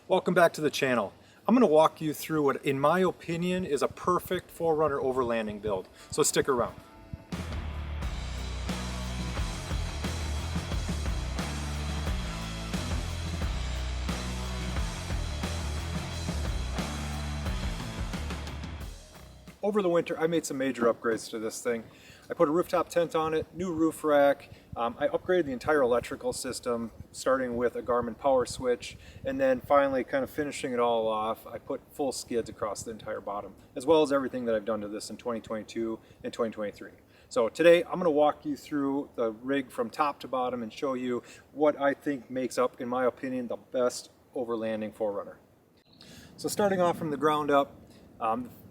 Welcome back to the channel. I'm going to walk you through what, in my opinion, is a perfect 4Runner overlanding build. So stick around. Over the winter, I made some major upgrades to this thing. I put a rooftop tent on it, new roof rack. I upgraded the entire electrical system, starting with a Garmin power switch, and then finally kind of finishing it all off, I put full skids across the entire bottom, as well as everything that I've done to this in 2022 and 2023. So today, I'm going to walk you through the rig from top to bottom and show you what I think makes up, in my opinion, the best overlanding 4Runner. So starting off from the ground up,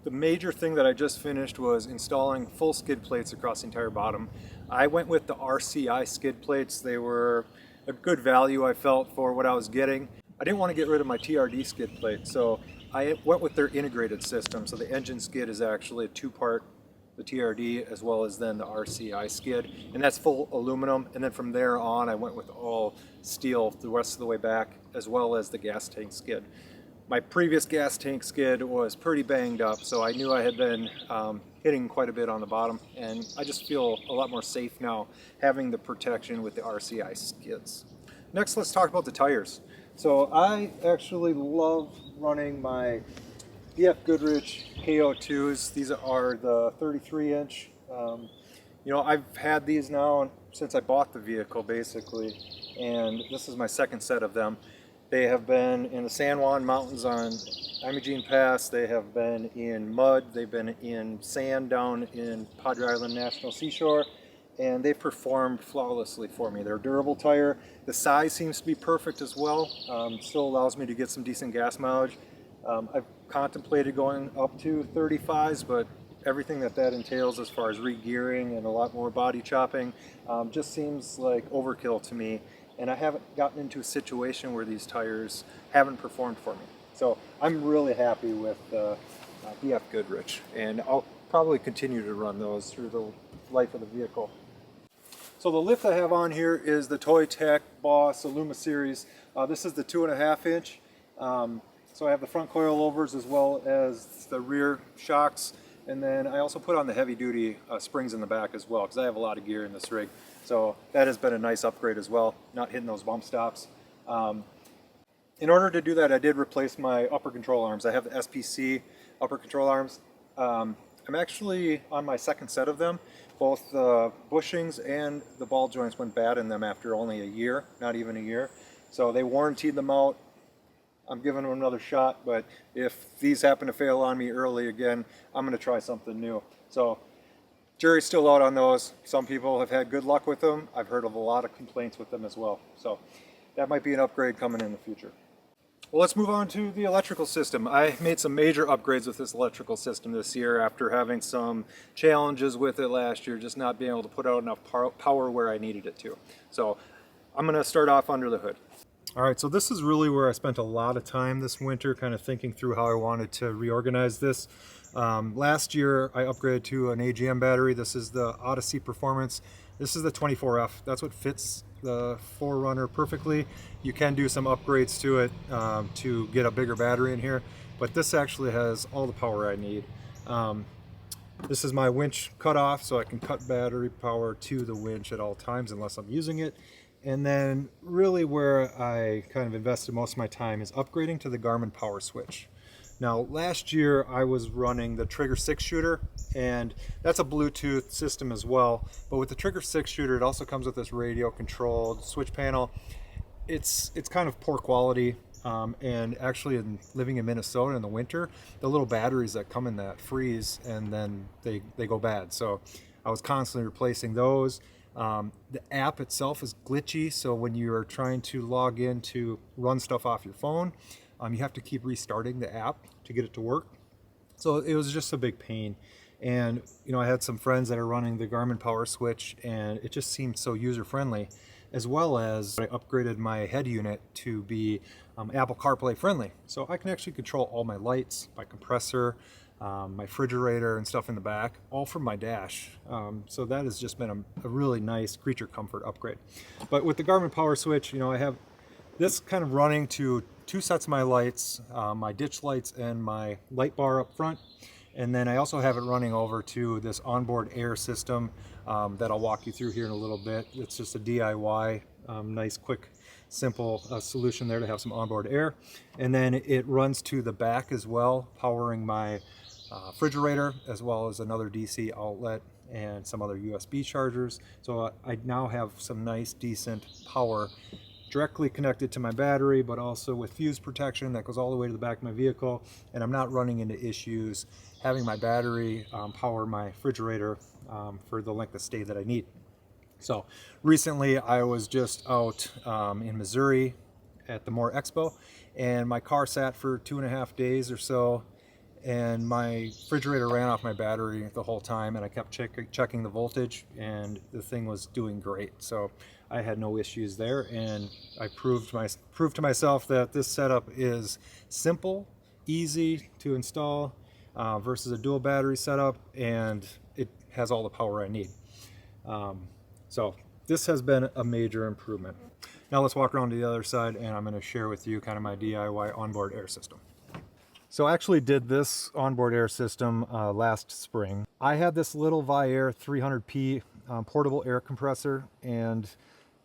the major thing that I just finished was installing full skid plates across the entire bottom. I went with the RCI Skid Plates. They were a good value, I felt, for what I was getting. I didn't want to get rid of my TRD skid plate, so I went with their integrated system. So the engine skid is actually a two-part, the TRD, as well as then the RCI skid, and that's full aluminum. And then from there on, I went with all steel the rest of the way back, as well as the gas tank skid. My previous gas tank skid was pretty banged up, so I knew I had been hitting quite a bit on the bottom, and I just feel a lot more safe now having the protection with the RCI skids. Next, let's talk about the tires. So I actually love running my Goodrich KO2s. These are the 33-inch. You know, I've had these now since I bought the vehicle, basically, and this is my second set of them. They have been in the San Juan Mountains on Imogene Pass. They have been in mud. They've been in sand down in Padre Island National Seashore, and they've performed flawlessly for me. They're a durable tire. The size seems to be perfect as well. Still allows me to get some decent gas mileage. I've contemplated going up to 35s, but everything that entails as far as re-gearing and a lot more body chopping just seems like overkill to me. And I haven't gotten into a situation where these tires haven't performed for me. So I'm really happy with BF Goodrich, and I'll probably continue to run those through the life of the vehicle. So the lift I have on here is the Toytec Boss Aluma series. This is the 2.5 inch. So I have the front coilovers as well as the rear shocks. And then I also put on the heavy duty springs in the back as well, because I have a lot of gear in this rig. So that has been a nice upgrade as well, not hitting those bump stops. In order to do that, I did replace my upper control arms. I have the SPC upper control arms. I'm actually on my second set of them. Both the bushings and the ball joints went bad in them after only a year, not even a year. So they warrantied them out. I'm giving them another shot, but if these happen to fail on me early again, I'm going to try something new. So jury's still out on those. Some people have had good luck with them. I've heard of a lot of complaints with them as well. So that might be an upgrade coming in the future. Well, let's move on to the electrical system. I made some major upgrades with this electrical system this year after having some challenges with it last year, just not being able to put out enough power where I needed it to. So I'm going to start off under the hood. All right, so this is really where I spent a lot of time this winter kind of thinking through how I wanted to reorganize this. Last year I upgraded to an AGM battery. This is the Odyssey Performance. This is the 24F. That's what fits the 4Runner perfectly. You can do some upgrades to it to get a bigger battery in here, but this actually has all the power I need. This is my winch cutoff, so I can cut battery power to the winch at all times unless I'm using it. And then really where I kind of invested most of my time is upgrading to the Garmin power switch. Now last year I was running the Trigger 6 shooter, and that's a Bluetooth system as well. But with the Trigger 6 shooter, it also comes with this radio controlled switch panel. It's kind of poor quality, and actually living in Minnesota in the winter, the little batteries that come in that freeze and then they go bad. So I was constantly replacing those. The app itself is glitchy, so when you're trying to log in to run stuff off your phone, you have to keep restarting the app to get it to work. So it was just a big pain. And you know, I had some friends that are running the Garmin power switch, and it just seemed so user-friendly, as well as I upgraded my head unit to be Apple CarPlay friendly. So I can actually control all my lights, my compressor, my refrigerator and stuff in the back, all from my dash. So that has just been a really nice creature comfort upgrade. But with the Garmin power switch, you know, I have this kind of running to two sets of my lights, my ditch lights and my light bar up front. And then I also have it running over to this onboard air system that I'll walk you through here in a little bit. It's just a DIY, nice, quick, simple solution there to have some onboard air. And then it runs to the back as well, powering my refrigerator, as well as another DC outlet and some other USB chargers. So I now have some nice, decent power directly connected to my battery, but also with fuse protection that goes all the way to the back of my vehicle, and I'm not running into issues having my battery power my refrigerator for the length of stay that I need. So recently I was just out in Missouri at the Moore Expo, and my car sat for 2.5 days or so, and my refrigerator ran off my battery the whole time, and I kept checking the voltage, and the thing was doing great. So I had no issues there, and I proved to myself that this setup is simple, easy to install versus a dual battery setup, and it has all the power I need. So this has been a major improvement. Now let's walk around to the other side, and I'm going to share with you kind of my DIY onboard air system. So I actually did this onboard air system last spring. I had this little Viair 300p portable air compressor, and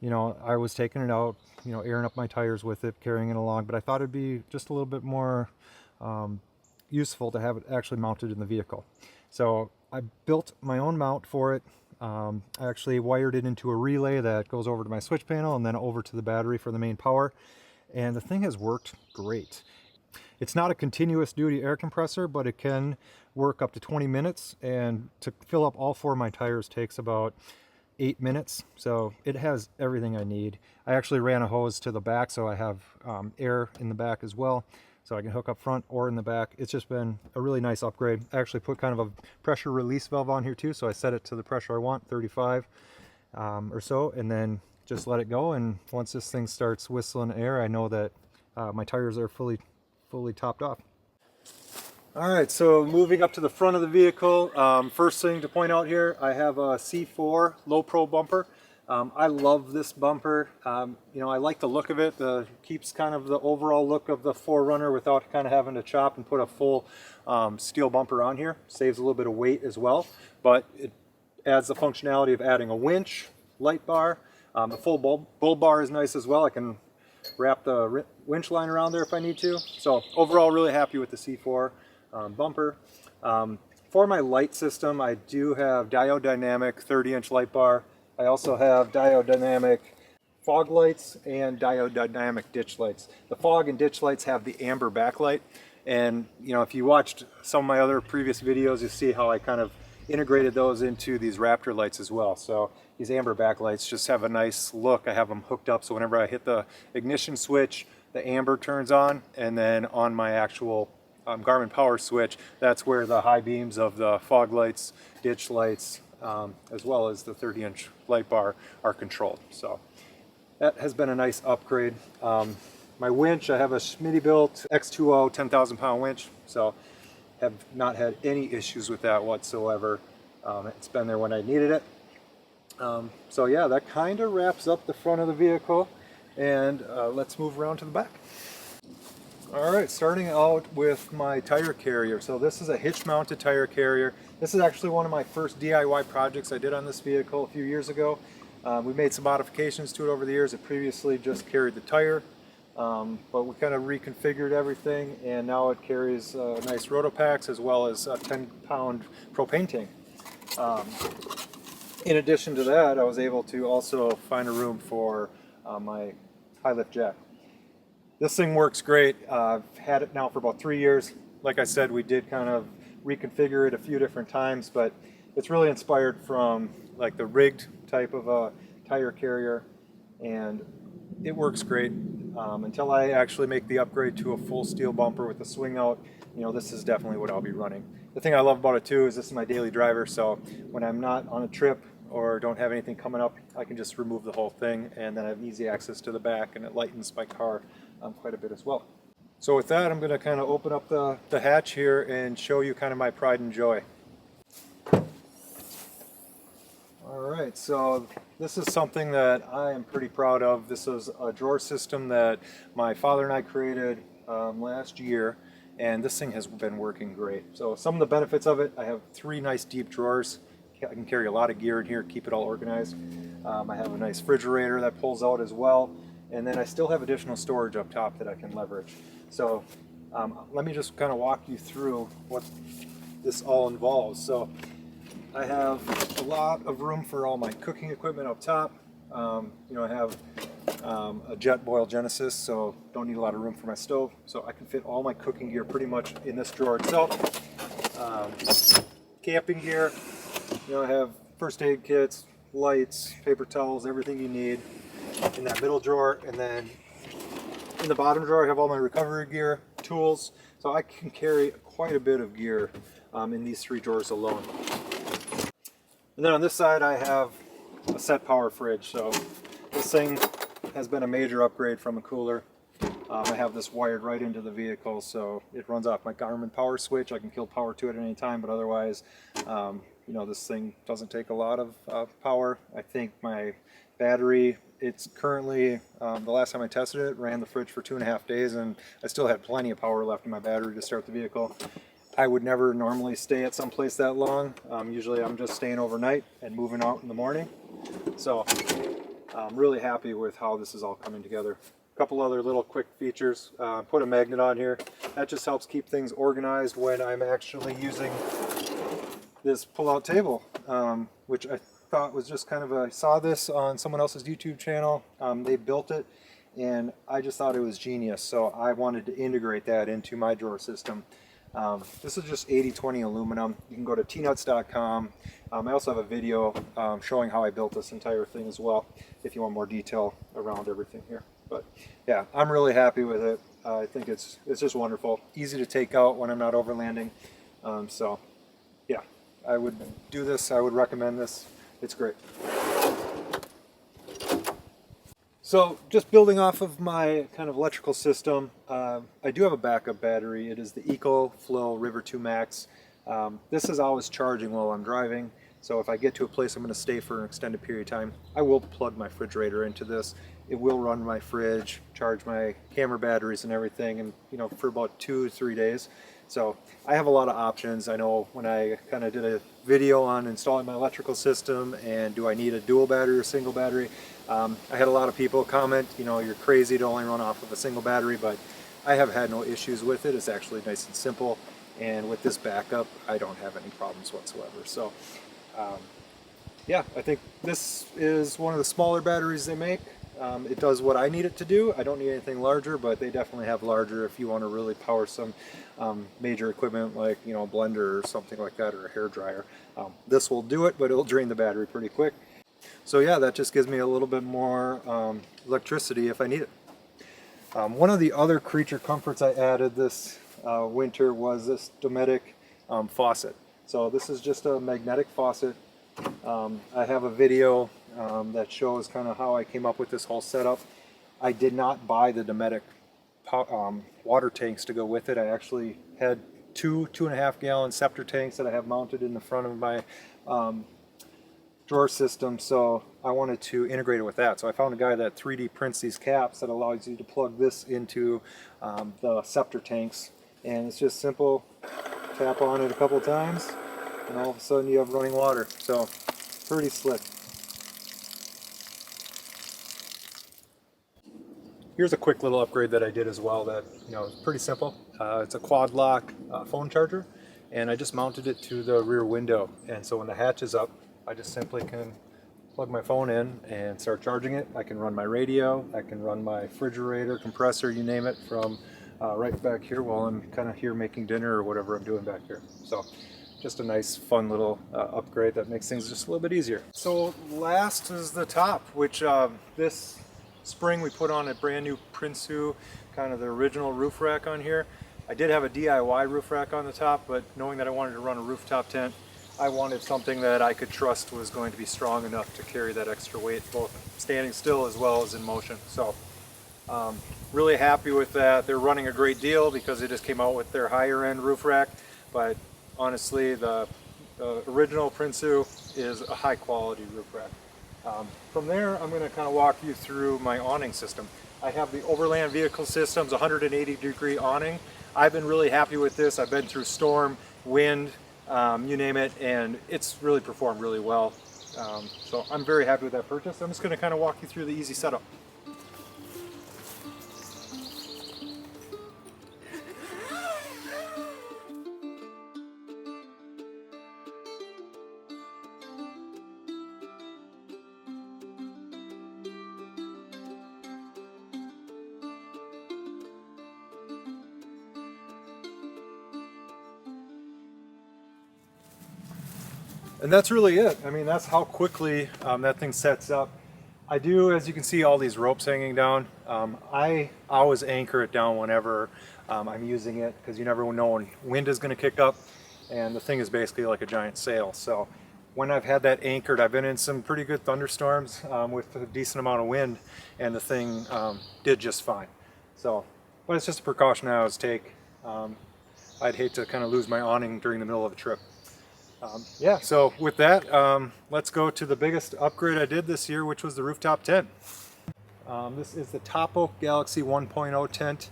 you know, I was taking it out, you know, airing up my tires with it, carrying it along, but I thought it'd be just a little bit more useful to have it actually mounted in the vehicle. So I built my own mount for it. I actually wired it into a relay that goes over to my switch panel and then over to the battery for the main power, and the thing has worked great. It's not a continuous duty air compressor, but it can work up to 20 minutes, and to fill up all 4 of my tires takes about 8 minutes, so it has everything I need. I actually ran a hose to the back, so I have air in the back as well, so I can hook up front or in the back. It's just been a really nice upgrade. I actually put kind of a pressure release valve on here too, so I set it to the pressure I want, 35 or so, and then just let it go, and once this thing starts whistling air, I know that my tires are fully topped off. All right, so moving up to the front of the vehicle, first thing to point out here, I have a C4 Lowpro bumper. I love this bumper. You know, I like the look of it. Keeps kind of the overall look of the 4Runner without kind of having to chop and put a full steel bumper on here. Saves a little bit of weight as well, but it adds the functionality of adding a winch, light bar. The full bull bar is nice as well. I can wrap the winch line around there if I need to. So overall, really happy with the C4 bumper. For my light system, I do have Diode Dynamic 30-inch light bar. I also have Diode Dynamic fog lights and Diode Dynamic ditch lights. The fog and ditch lights have the amber backlight, and you know, if you watched some of my other previous videos, you see how I kind of integrated those into these Raptor lights as well. So these amber backlights just have a nice look. I have them hooked up so whenever I hit the ignition switch, the amber turns on, and then on my actual Garmin power switch, that's where the high beams of the fog lights, ditch lights, as well as the 30-inch light bar are controlled. So that has been a nice upgrade. My winch, I have a Smittybuilt X20 10,000 pound winch, so have not had any issues with that whatsoever. It's been there when I needed it. So yeah, that kind of wraps up the front of the vehicle, and let's move around to the back. All right, starting out with my tire carrier. So this is a hitch mounted tire carrier. This is actually one of my first DIY projects I did on this vehicle a few years ago. We made some modifications to it over the years. It previously just carried the tire, but we kind of reconfigured everything, and now it carries a nice Rotopax as well as a 10-pound propane tank. In addition to that, I was able to also find a room for my high lift jack. This thing works great. I've had it now for about 3 years. Like I said, we did kind of reconfigure it a few different times, but it's really inspired from like the rigged type of a tire carrier, and it works great. Until I actually make the upgrade to a full steel bumper with a swing out, you know, this is definitely what I'll be running. The thing I love about it too is this is my daily driver, so when I'm not on a trip or don't have anything coming up, I can just remove the whole thing, and then I have easy access to the back, and it lightens my car quite a bit as well. So with that, I'm going to kind of open up the hatch here and show you kind of my pride and joy. All right, so this is something that I am pretty proud of. This is a drawer system that my father and I created last year, and this thing has been working great. So some of the benefits of it, I have 3 nice deep drawers. I can carry a lot of gear in here, keep it all organized. I have a nice refrigerator that pulls out as well, and then I still have additional storage up top that I can leverage. So let me just kind of walk you through what this all involves. So I have a lot of room for all my cooking equipment up top. You know, I have a Jetboil Genesis, so don't need a lot of room for my stove. So I can fit all my cooking gear pretty much in this drawer itself. Camping gear, you know, I have first aid kits, lights, paper towels, everything you need in that middle drawer. And then in the bottom drawer I have all my recovery gear, tools. So I can carry quite a bit of gear in these 3 drawers alone. And then on this side I have a SetPower fridge. So this thing has been a major upgrade from a cooler. I have this wired right into the vehicle, so it runs off my Garmin power switch. I can kill power to it at any time, but otherwise, you know, this thing doesn't take a lot of power. I think my battery, it's currently, the last time I tested it, ran the fridge for 2.5 days, and I still had plenty of power left in my battery to start the vehicle. I would never normally stay at some place that long. Usually I'm just staying overnight and moving out in the morning. So I'm really happy with how this is all coming together. A couple other little quick features. Put a magnet on here. That just helps keep things organized when I'm actually using this pull-out table, which I thought was just kind of I saw this on someone else's YouTube channel. They built it, and I just thought it was genius, so I wanted to integrate that into my drawer system. This is just 80/20 aluminum. You can go to tnuts.com. I also have a video showing how I built this entire thing as well, if you want more detail around everything here. But yeah, I'm really happy with it. I think it's just wonderful. Easy to take out when I'm not overlanding. So yeah, I would do this. I would recommend this. It's great. So just building off of my kind of electrical system, I do have a backup battery. It is the EcoFlow River 2 Max. This is always charging while I'm driving. So if I get to a place I'm going to stay for an extended period of time, I will plug my refrigerator into this. It will run my fridge, charge my camera batteries and everything, and you know, for about 2 or 3 days. So I have a lot of options. I know when I kind of did a video on installing my electrical system and do I need a dual battery or single battery, I had a lot of people comment, you know, you're crazy to only run off of a single battery, but I have had no issues with it. It's actually nice and simple, and with this backup I don't have any problems whatsoever. So yeah, I think this is one of the smaller batteries they make. It does what I need it to do. I don't need anything larger, but they definitely have larger if you want to really power some major equipment like, you know, a blender or something like that, or a hair dryer. This will do it, but it'll drain the battery pretty quick. So yeah, that just gives me a little bit more electricity if I need it. One of the other creature comforts I added this winter was this Dometic faucet. So this is just a magnetic faucet. I have a video that shows kind of how I came up with this whole setup. I did not buy the Dometic water tanks to go with it. I actually had 2.5 gallon scepter tanks that I have mounted in the front of my drawer system, so I wanted to integrate it with that. So I found a guy that 3D prints these caps that allows you to plug this into the scepter tanks, and it's just simple. Tap on it a couple times and all of a sudden you have running water. So pretty slick. Here's a quick little upgrade that I did as well that, you know, is pretty simple. It's a quad lock phone charger, and I just mounted it to the rear window, and so when the hatch is up I just simply can plug my phone in and start charging it. I can run my radio, I can run my refrigerator, compressor, you name it, from right back here while I'm kind of here making dinner or whatever I'm doing back here. So just a nice fun little upgrade that makes things just a little bit easier. So last is the top, which this spring we put on a brand new Prinsu, kind of the original roof rack on here. I did have a DIY roof rack on the top, but knowing that I wanted to run a rooftop tent, I wanted something that I could trust was going to be strong enough to carry that extra weight, both standing still as well as in motion. So really happy with that. They're running a great deal because they just came out with their higher end roof rack, but honestly the original Prinsu is a high quality roof rack. From there, I'm going to kind of walk you through my awning system. I have the Overland Vehicle Systems 180-degree awning. I've been really happy with this. I've been through storm, wind, you name it, and it's really performed really well. So I'm very happy with that purchase. I'm just going to kind of walk you through the easy setup. And that's really it. I mean, that's how quickly that thing sets up. I do, as you can see, all these ropes hanging down. I always anchor it down whenever I'm using it, because you never know when wind is going to kick up, and the thing is basically like a giant sail. So when I've had that anchored, I've been in some pretty good thunderstorms with a decent amount of wind, and the thing did just fine. So, but it's just a precaution I always take. I'd hate to kind of lose my awning during the middle of a trip. Yeah, so with that, let's go to the biggest upgrade I did this year, which was the rooftop tent. This is the Top Oak Galaxy 1.0 tent.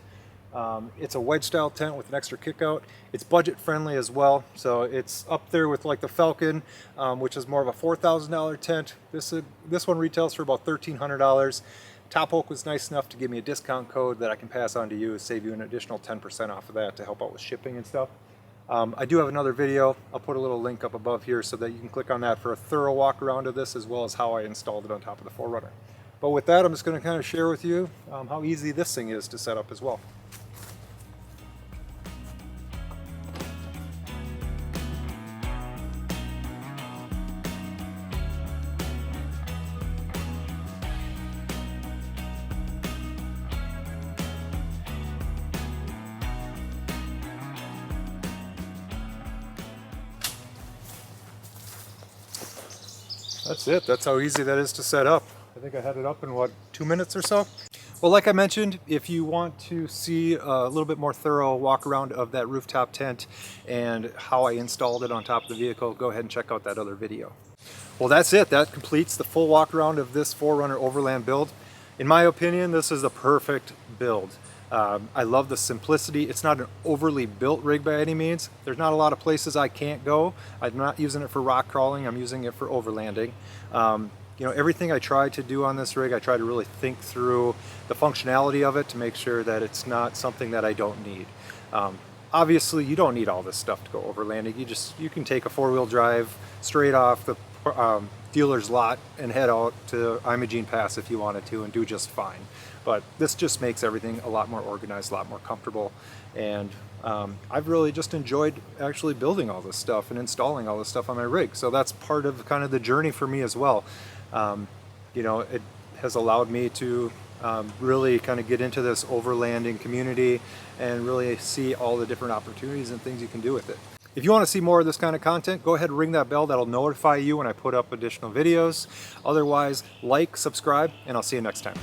It's a wedge style tent with an extra kickout. It's budget friendly as well, so it's up there with like the Falcon, which is more of a $4,000 tent. This one retails for about $1,300. Top Oak was nice enough to give me a discount code that I can pass on to you, save you an additional 10% off of that to help out with shipping and stuff. I do have another video. I'll put a little link up above here so that you can click on that for a thorough walk around of this, as well as how I installed it on top of the 4Runner. But with that, I'm just going to kind of share with you how easy this thing is to set up as well. That's it. That's how easy that is to set up. I think I had it up in, what, 2 minutes or so? Well, like I mentioned, if you want to see a little bit more thorough walk around of that rooftop tent and how I installed it on top of the vehicle, go ahead and check out that other video. Well, that's it. That completes the full walk around of this 4Runner Overland build. In my opinion, this is the perfect build. I love the simplicity. It's not an overly built rig by any means. There's not a lot of places I can't go. I'm not using it for rock crawling. I'm using it for overlanding. You know, everything I try to do on this rig, I try to really think through the functionality of it to make sure that it's not something that I don't need. Obviously, you don't need all this stuff to go overlanding. You can take a four-wheel drive straight off the dealer's lot and head out to Imogene Pass if you wanted to and do just fine. But this just makes everything a lot more organized, a lot more comfortable, and I've really just enjoyed actually building all this stuff and installing all this stuff on my rig. So that's part of kind of the journey for me as well. You know, it has allowed me to really kind of get into this overlanding community and really see all the different opportunities and things you can do with it. If you want to see more of this kind of content, go ahead and ring that bell. That'll notify you when I put up additional videos. Otherwise, like, subscribe, and I'll see you next time.